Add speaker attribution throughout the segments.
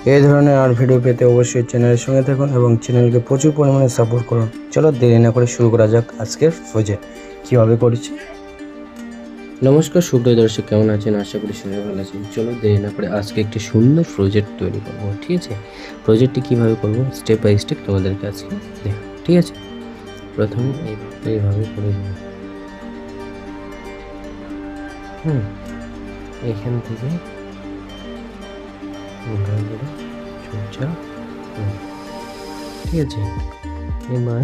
Speaker 1: এই ধরনের আর ভিডিও পেতে অবশ্যই চ্যানেলের সঙ্গে থাকুন এবং চ্যানেলকে প্রচুর পরিমাণে সাপোর্ট করুন। চলো দেরি না করে শুরু করা যাক আজকের প্রজেক্ট কীভাবে করেছি। নমস্কার সুপ্রিয় দর্শক, কেমন আছেন? আশা করি সবাই ভালো আছেন। চলো দেরি না করে আজকে একটি সুন্দর প্রজেক্ট তৈরি করবো। ঠিক আছে, প্রজেক্টটি কীভাবে করবো স্টেপ বাই স্টেপ তোমাদেরকে আজকে দেখো। ঠিক আছে, প্রথমে এইভাবে করে দেবো। এখান থেকে ঠিক আছে, এবার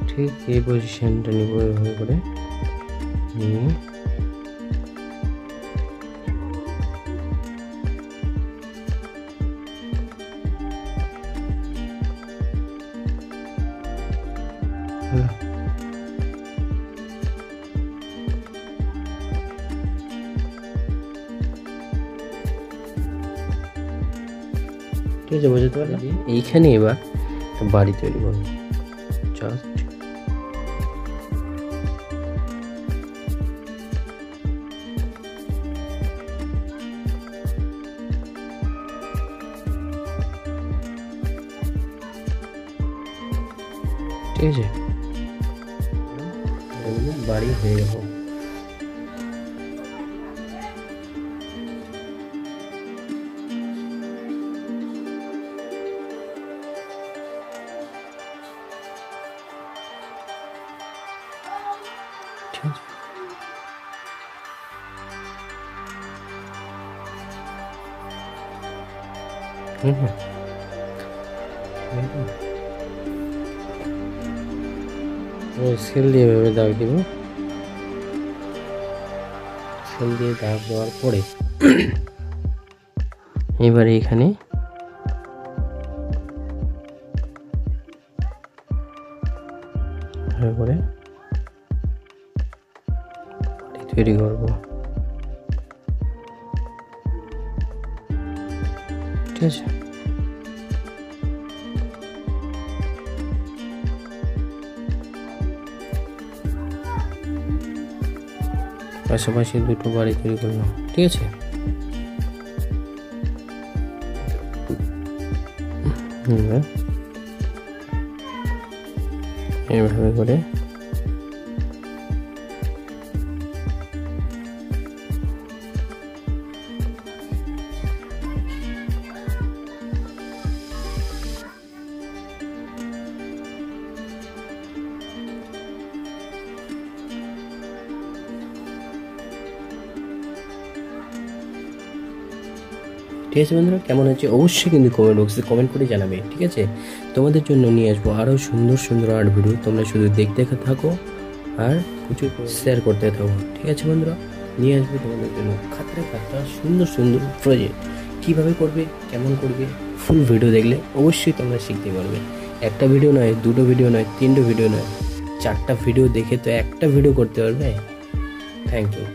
Speaker 1: ঠিক এই পজিশনটা নিব, এভাবে করে নিয়ে ঠিক আছে, বুঝতে পারলে? এইখানে এবার বাড়ি তৈরি করবো। জাস্ট ঠিক আছে, বাড়ি হয়ে গেল। ঠিক আছে, স্কেল দিয়ে এভাবে দাগ দিব। স্কেল দিয়ে দাগ দেওয়ার পরে এবারে এখানে করে তৈরি করবো। ঠিক আছে, পাশাপাশি দুটো বাড়ি তৈরি করলাম। ঠিক আছে, এইভাবে করে ঠিক আছে বন্ধুরা, কেমন হচ্ছে অবশ্যই কিন্তু কমেন্ট বক্সে কমেন্ট করে জানাবে। ঠিক আছে, তোমাদের জন্য নিয়ে আসবো আরও সুন্দর সুন্দর আর্ট ভিডিও। তোমরা শুধু দেখতে থাকো আর প্রচুর শেয়ার করতে থাকো। ঠিক আছে বন্ধুরা, নিয়ে আসবো তোমাদের জন্য খাতা সুন্দর সুন্দর প্রজেক্ট। কীভাবে করবে, কেমন করবে, ফুল ভিডিও দেখলে অবশ্যই তোমরা শিখতে পারবে। একটা ভিডিও নয়, দুটো ভিডিও নয়, তিনটে ভিডিও নয়, 4টা ভিডিও দেখে তো একটা ভিডিও করতে পারবে। Thank you.